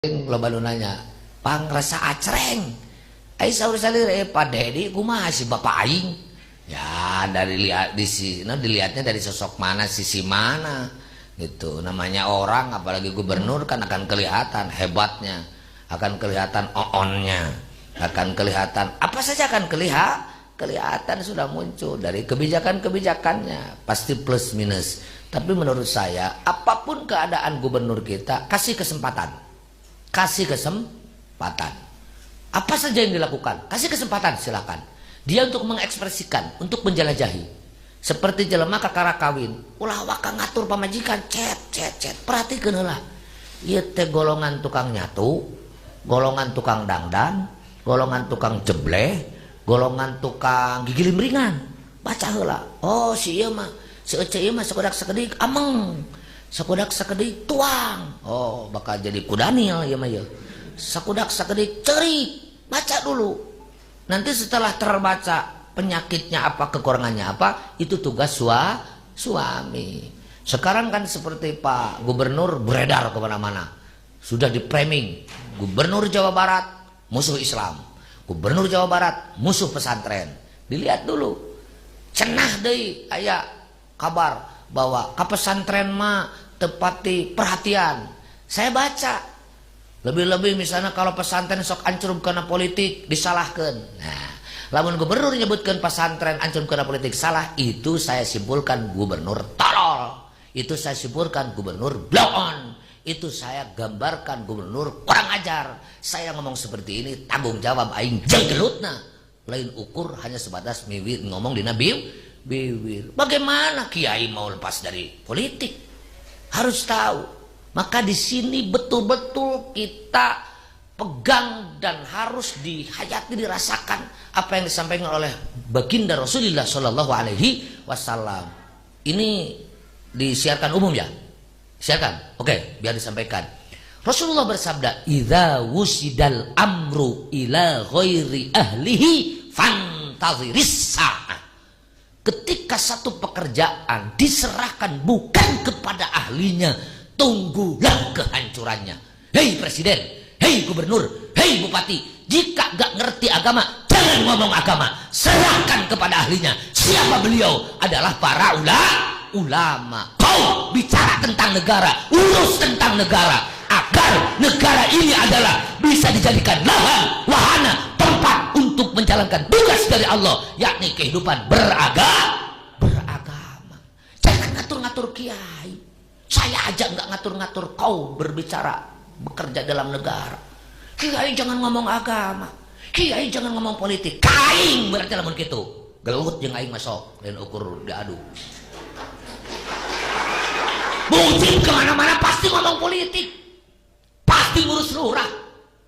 Loba nu nanya pangrasa acreng ai saur salire Pak Dedi kumaha si bapak aing ya dari lihat dilihatnya dari sosok mana sisi mana gitu. Namanya orang apalagi gubernur kan akan kelihatan hebatnya, akan kelihatan oonnya, akan kelihatan apa saja akan kelihatan sudah muncul dari kebijakan-kebijakannya pasti plus minus. Tapi menurut saya apapun keadaan gubernur kita kasih kesempatan. Kasih kesempatan. Apa saja yang dilakukan, kasih kesempatan silakan. Dia untuk mengekspresikan, untuk menjelajahi. Seperti jelema kakara kawin, ulah waka ngatur pamajikan, cet. Perhatikan lah. Ieu teh golongan tukang nyatu, golongan tukang dangdan, golongan tukang jebleh, golongan tukang gigi limringan. Baca heula. Oh si ieu mah, si ece ieu mah sakodak sakedik ameng. Sakudak sakedik tuang. Oh bakal jadi kudanil ya mah ya. Sakudak sakedik cerik. Baca dulu. Nanti setelah terbaca penyakitnya apa, kekurangannya apa, itu tugas suami. Sekarang kan seperti Pak Gubernur beredar kemana-mana. Sudah di framing. Gubernur Jawa Barat musuh Islam. Gubernur Jawa Barat musuh pesantren. Dilihat dulu. Cenah deui aya kabar bahwa ke pesantren mah tepati perhatian. Saya baca lebih-lebih misalnya kalau pesantren sok ancur karena politik disalahkan. Nah, lamun gubernur nyebutkan pesantren ancur karena politik salah, itu saya simpulkan gubernur tolol. Itu saya simpulkan gubernur blow on. Itu saya gambarkan gubernur kurang ajar. Saya ngomong seperti ini tanggung jawab aing jenggelutna. Lain ukur hanya sebatas miwir ngomong di bibir. Bagaimana kiai mau lepas dari politik? Harus tahu. Maka di sini betul-betul kita pegang dan harus dihayati, dirasakan apa yang disampaikan oleh baginda Rasulullah Shallallahu Alaihi Wasallam. Ini disiarkan umum ya? Siarkan? Oke, biar disampaikan. Rasulullah bersabda, "Idza wusidal amru ila ghairi ahlihi fantaziris sa'ah." Ketika satu pekerjaan diserahkan bukan kepada ahlinya, tunggulah kehancurannya. Hei presiden, hei gubernur, hei bupati, jika gak ngerti agama, jangan ngomong agama, serahkan kepada ahlinya. Siapa beliau? Adalah para ulama. Kau bicara tentang negara, urus tentang negara, agar negara ini adalah bisa dijadikan lahan, wahana, tempat untuk menjalankan tugas dari Allah, yakni kehidupan beragama. Jangan ngatur-ngatur kiai. Saya aja nggak ngatur-ngatur kau berbicara, bekerja dalam negara. Kiai jangan ngomong agama, kiai jangan ngomong politik. Kaing berarti lamun kitu. Gelut jeung aing masuk dan ukur diadu. Mungkin kemana-mana pasti ngomong politik, pasti ngurus lurah,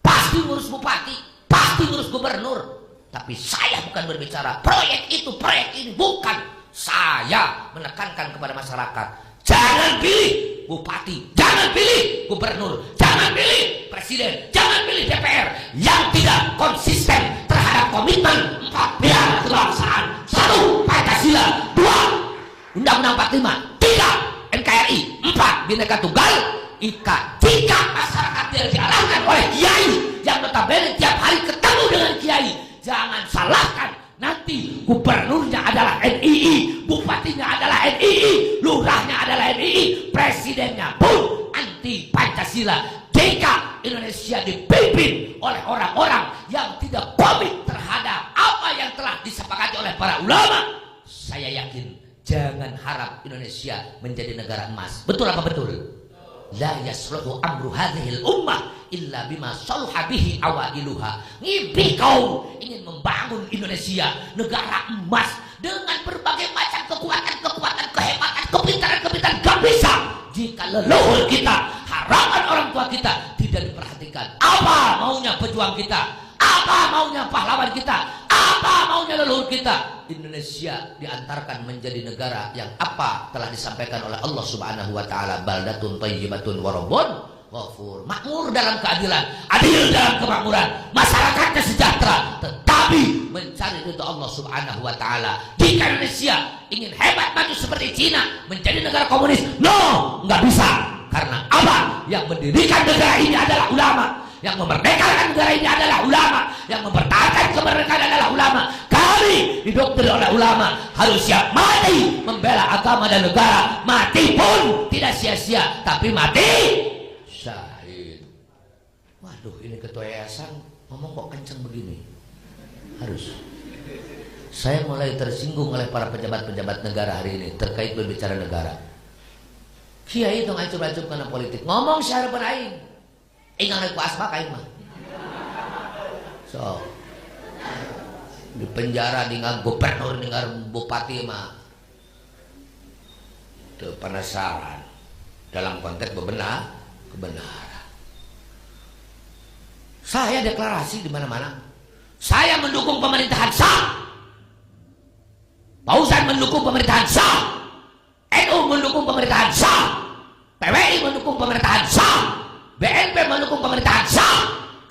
pasti ngurus bupati, pasti ngurus gubernur. Tapi saya bukan berbicara proyek itu, proyek ini, bukan. Saya menekankan kepada masyarakat, jangan pilih bupati, jangan pilih gubernur, jangan pilih presiden, jangan pilih DPR yang tidak konsisten terhadap komitmen 4 pilar kebangsaan. 1. Pancasila, 2. Undang-Undang 45, 3. NKRI, 4. Bhinneka Tunggal Ika. Jika masyarakat tidak diarahkan oleh kiai yang notabene tiap hari ketemu dengan kiai, jangan salahkan. Nanti gubernurnya adalah NII, bupatinya adalah NII, lurahnya adalah NII, presidennya pun anti Pancasila. Jika Indonesia dipimpin oleh orang-orang yang tidak komit terhadap apa yang telah disepakati oleh para ulama, saya yakin jangan harap Indonesia menjadi negara emas. Betul apa betul? La yasluhu amru hadhil ummah illa bima saluha bihi awailuha. Ngimpi kau ingin membangun Indonesia negara emas dengan berbagai macam kekuatan, kehebatan, kepintaran gak bisa jika leluhur kita, harapan orang tua kita tidak diperhatikan. Apa maunya pejuang kita? Apa maunya pahlawan kita? Apa maunya leluhur kita? Indonesia diantarkan menjadi negara yang apa telah disampaikan oleh Allah Subhanahu wa taala, baldatun thayyibatun wa rabbun ghafur. Makmur dalam keadilan, adil dalam kemakmuran, masyarakatnya sejahtera, tetapi mencari ridha Allah Subhanahu wa taala. Jika Indonesia ingin hebat maju seperti Cina, menjadi negara komunis, no, nggak bisa. Karena apa? Yang mendirikan negara ini adalah ulama, yang memerdekakan negara ini adalah ulama, yang mempertahankan kemerdekaan adalah ulama. Kami didoktrin oleh ulama harus siap mati membela agama dan negara. Mati pun tidak sia-sia, tapi mati syahid. Waduh, ini ketua yayasan ngomong kok kenceng begini. Harus. Saya mulai tersinggung oleh para pejabat-pejabat negara hari ini terkait berbicara negara. Kiai itu ngacur-ngacur karena politik. Ngomong syarapan aing. Ingat aku asma kain mah. So, di penjara dengan gubernur dengan bupati mah. Itu penasaran dalam konteks kebenaran. Saya deklarasi di mana-mana. Saya mendukung pemerintahan sah. Pausan mendukung pemerintahan sah. NU mendukung pemerintahan sah. PWI mendukung pemerintahan sah. BNP mendukung pemerintahan sah.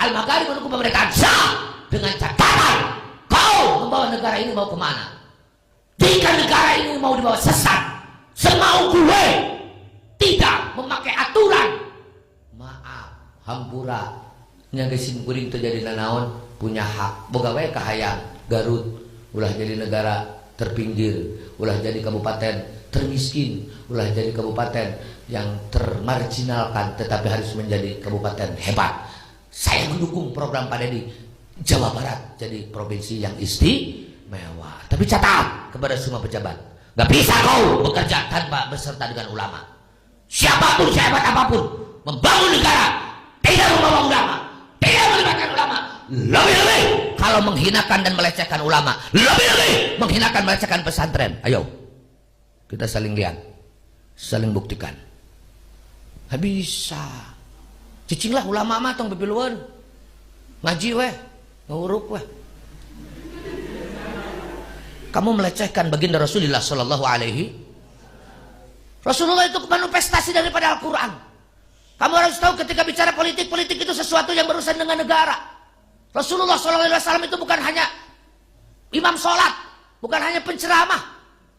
Al-Maghari mendukung pemerintahan sah. Dengan catatan, kau membawa negara ini mau kemana? Jika negara ini mau dibawa sesat, semau gue, tidak memakai aturan, maaf, hampura nyagesin kuring terjadi nanaon punya hak. Boga wae kahayang Garut ulah jadi negara terpinggir, ulah jadi kabupaten termiskin, ulah jadi kabupaten yang termarginalkan, tetapi harus menjadi kabupaten hebat. Saya mendukung program Pak Dedi, Jawa Barat jadi provinsi yang istimewa. Tapi catat kepada semua pejabat, gak bisa kau bekerja tanpa beserta dengan ulama. Siapapun, sehebat apapun, membangun negara tidak membawa ulama, tidak melibatkan ulama, lebih-lebih kalau menghinakan dan melecehkan ulama, lebih-lebih menghinakan melecehkan pesantren. Ayo kita saling lihat, saling buktikan. Gak bisa. Cicinglah ulama mah tong bepiluan. Ngaji weh, nguruk weh. Kamu melecehkan baginda Rasulullah Sallallahu Alaihi. Rasulullah itu manifestasi daripada Al-Quran. Kamu harus tahu ketika bicara politik, politik itu sesuatu yang berurusan dengan negara. Rasulullah Sallallahu Alaihi Wasallam itu bukan hanya imam sholat, bukan hanya penceramah,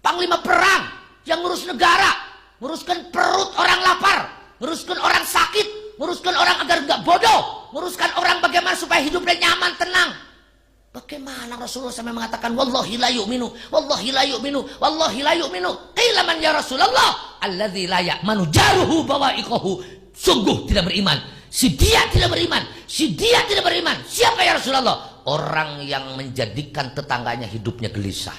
panglima perang yang ngurus negara, nguruskan perut orang lapar, nguruskan orang sakit, nguruskan orang agar nggak bodoh, nguruskan orang bagaimana supaya hidupnya nyaman, tenang. Bagaimana Rasulullah sampai mengatakan wallahi la yu'minu, wallahi la yu'minu, wallahi la yu'minu. Qila man ya Rasulullah alladzi la ya'manu jaruhu bawa'iqahu. Sungguh tidak beriman. Si dia tidak beriman. Si dia tidak beriman. Siapa ya Rasulullah? Orang yang menjadikan tetangganya hidupnya gelisah.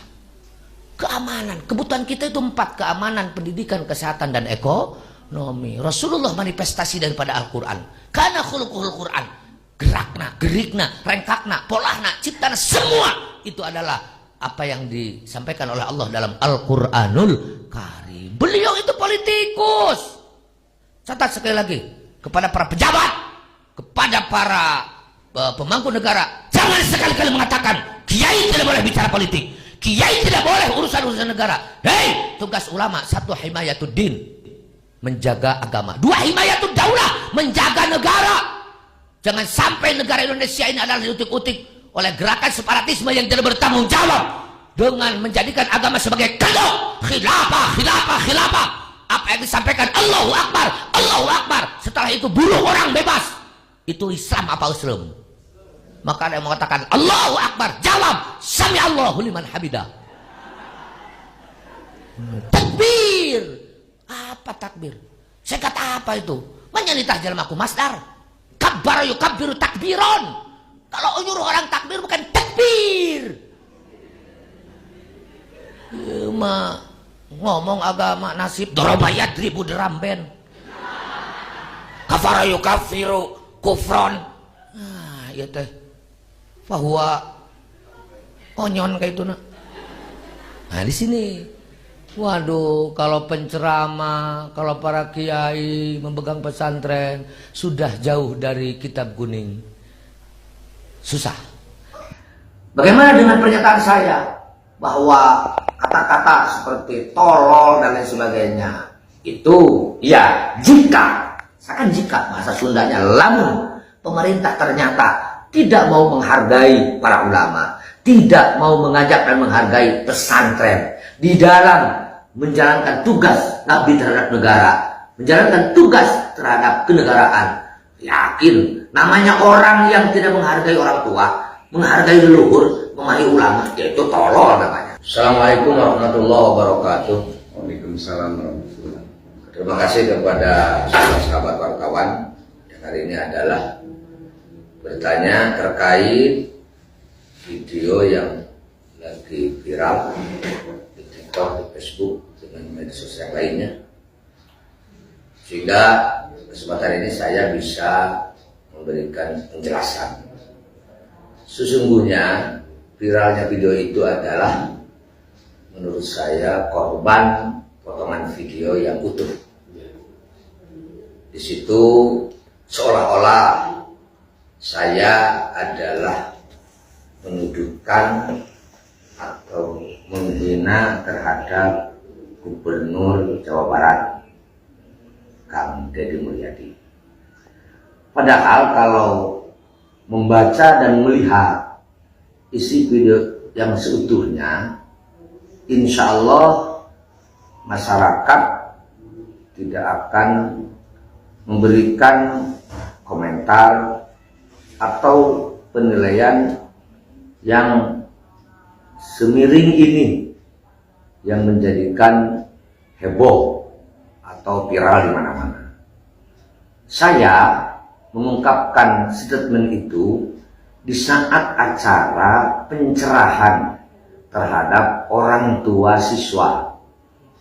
Keamanan, kebutuhan kita itu 4: keamanan, pendidikan, kesehatan, dan ekonomi. Rasulullah manifestasi daripada Al-Quran. Kana khuluquhul Quran. Gerakna, gerikna, rengkakna, polahna, ciptana, semua itu adalah apa yang disampaikan oleh Allah dalam Al-Quranul Karim. Beliau itu politikus. Catat sekali lagi kepada para pejabat, kepada para pemangku negara, jangan sekali-kali mengatakan kiai tidak boleh bicara politik, kiai tidak boleh urusan-urusan negara. Hei, tugas ulama: 1, himayatuddin, menjaga agama; 2, himayatud daulah, menjaga negara. Jangan sampai negara Indonesia ini adalah diutik-utik oleh gerakan separatisme yang tidak bertanggung jawab dengan menjadikan agama sebagai kedok. Khilafah, khilafah, khilafah. Apa yang disampaikan Allahu Akbar, Allahu Akbar. Setelah itu bunuh orang bebas. Itu Islam apa Islam? Maka ada yang mengatakan Allahu Akbar, jawab sami Allahu liman hamidah. Takbir. Apa takbir? Saya kata apa itu? Menyanitah jalmaku masdar. Kabbar yukabbiru takbiron. Kalau nyuruh orang takbir bukan takbir. Ya, ngomong agama nasib dorobayat ribu deramben. Kafara yukaffiru kufron. Nah, iya teh. Fahuwa onyon kayak itu. Nah, di sini. Waduh, kalau penceramah, kalau para kiai memegang pesantren sudah jauh dari kitab kuning. Susah. Bagaimana dengan pernyataan saya bahwa kata-kata seperti tolol dan lain sebagainya itu ya jika, misalkan jika bahasa Sundanya lamun pemerintah ternyata tidak mau menghargai para ulama, tidak mau mengajak dan menghargai pesantren di dalam menjalankan tugas ngabdi terhadap negara, menjalankan tugas terhadap kenegaraan. Yakin, namanya orang yang tidak menghargai orang tua, menghargai leluhur, menghargai ulama, yaitu tolol namanya. Assalamualaikum warahmatullahi wabarakatuh. Waalaikumsalam warahmatullahi wabarakatuh. Terima kasih kepada sahabat wartawan yang hari ini adalah bertanya terkait video yang lagi viral di TikTok, di Facebook, dengan media sosial lainnya. Sehingga kesempatan ini saya bisa memberikan penjelasan. Sesungguhnya viralnya video itu adalah menurut saya korban potongan video yang utuh. Di situ seolah-olah saya adalah menuduhkan atau menghina terhadap Gubernur Jawa Barat Kang Deddy Mulyadi. Padahal kalau membaca dan melihat isi video yang seutuhnya, insya Allah masyarakat tidak akan memberikan komentar atau penilaian yang semiring ini yang menjadikan heboh atau viral di mana-mana. Saya mengungkapkan statement itu di saat acara pencerahan terhadap orang tua siswa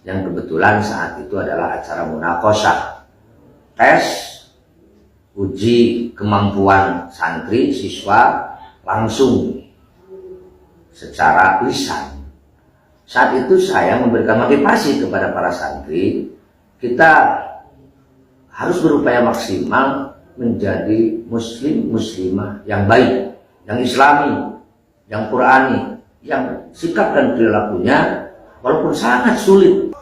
yang kebetulan saat itu adalah acara munaqosyah, tes uji kemampuan santri siswa langsung secara lisan. Saat itu saya memberikan motivasi kepada para santri, kita harus berupaya maksimal menjadi muslim muslimah yang baik, yang islami, yang qurani, yang sikap dan perilakunya walaupun sangat sulit.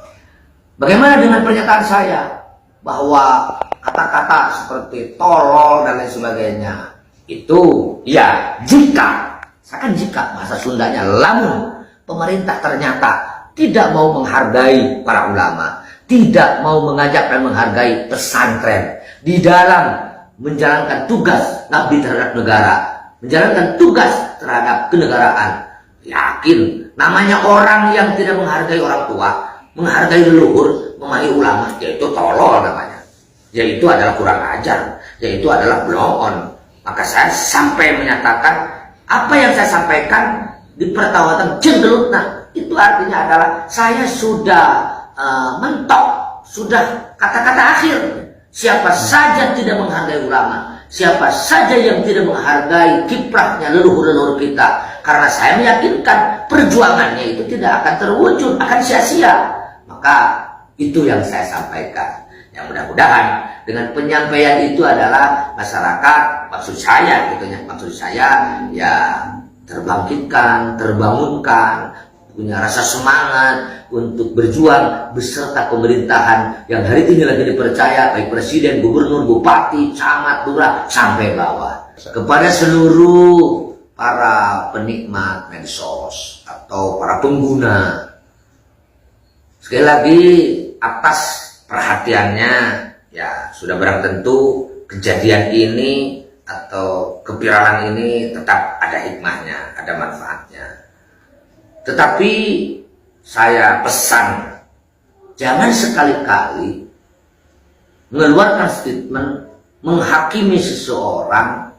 Bagaimana dengan pernyataan saya bahwa kata-kata seperti tolol dan lain sebagainya itu ya jika bahasa Sundanya lamun pemerintah ternyata tidak mau menghargai para ulama, tidak mau mengajak dan menghargai pesantren di dalam menjalankan tugas ngabdi terhadap negara, menjalankan tugas terhadap kenegaraan. Yakin, namanya orang yang tidak menghargai orang tua, menghargai leluhur, menghargai ulama, yaitu tolol namanya. Yaitu adalah kurang ajar, yaitu adalah blow on. Maka saya sampai menyatakan apa yang saya sampaikan di pertawatan cendelutna itu artinya adalah saya sudah mentok, sudah kata-kata akhir. Siapa saja tidak menghargai ulama, siapa saja yang tidak menghargai kiprahnya leluhur-leluhur kita, karena saya meyakinkan perjuangannya itu tidak akan terwujud, akan sia-sia. Maka itu yang saya sampaikan. Yang mudah-mudahan dengan penyampaian itu adalah masyarakat, maksud saya ya terbangkitkan, terbangunkan, punya rasa semangat untuk berjuang beserta pemerintahan yang hari ini lagi dipercaya baik presiden, gubernur, bupati, camat, lurah sampai bawah. Kepada seluruh para penikmat medsos atau para pengguna, sekali lagi atas perhatiannya, ya sudah barang tentu kejadian ini atau keviralan ini tetap ada hikmahnya, ada manfaatnya. Tetapi saya pesan, jangan sekali-kali mengeluarkan statement menghakimi seseorang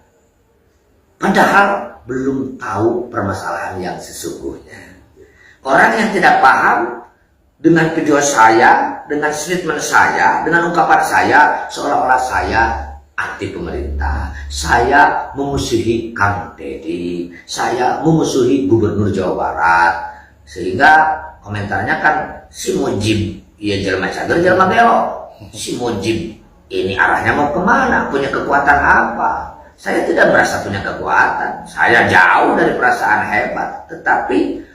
padahal belum tahu permasalahan yang sesungguhnya. Orang yang tidak paham dengan video saya, dengan statement saya, dengan ungkapan saya, seolah-olah saya anti pemerintah, saya memusuhi Kang Deddy, saya memusuhi Gubernur Jawa Barat, sehingga komentarnya kan si Mujib, iya jelma cager, jelma belok, si Mujib ini arahnya mau kemana, punya kekuatan apa? Saya tidak merasa punya kekuatan, saya jauh dari perasaan hebat, tetapi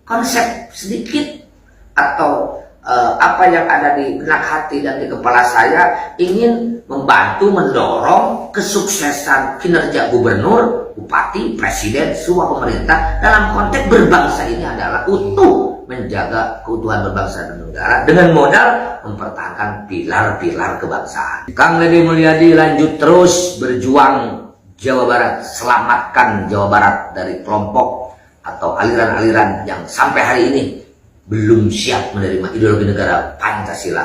konsep sedikit atau apa yang ada di benak hati dan di kepala saya ingin membantu mendorong kesuksesan kinerja gubernur, bupati, presiden, semua pemerintah dalam konteks berbangsa ini adalah utuh menjaga keutuhan berbangsa dan negara dengan modal mempertahankan pilar-pilar kebangsaan. Kang Deddy Mulyadi lanjut terus berjuang Jawa Barat, selamatkan Jawa Barat dari kelompok atau aliran-aliran yang sampai hari ini belum siap menerima ideologi negara Pancasila.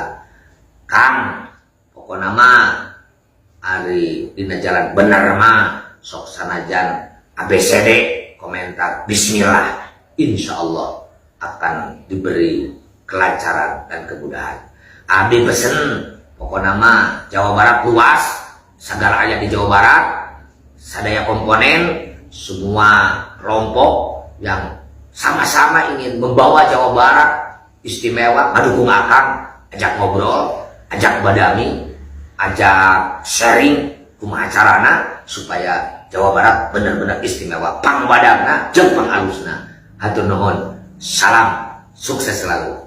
Kang, pokoknya mah hari dina jalan bener mah sok sanajan ABCD komentar Bismillah, insya Allah akan diberi kelancaran dan kemudahan. Abi pesen pokoknya mah Jawa Barat luas, segala aya di Jawa Barat, sadaya komponen, semua kelompok yang sama-sama ingin membawa Jawa Barat istimewa, ngadukung akang, ajak ngobrol, ajak badami, ajak sharing kumaha carana supaya Jawa Barat benar-benar istimewa, pangbadangna jeung pangalusna. Hatur nuhun, salam, sukses selalu.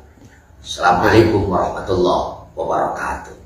Assalamualaikum warahmatullahi wabarakatuh.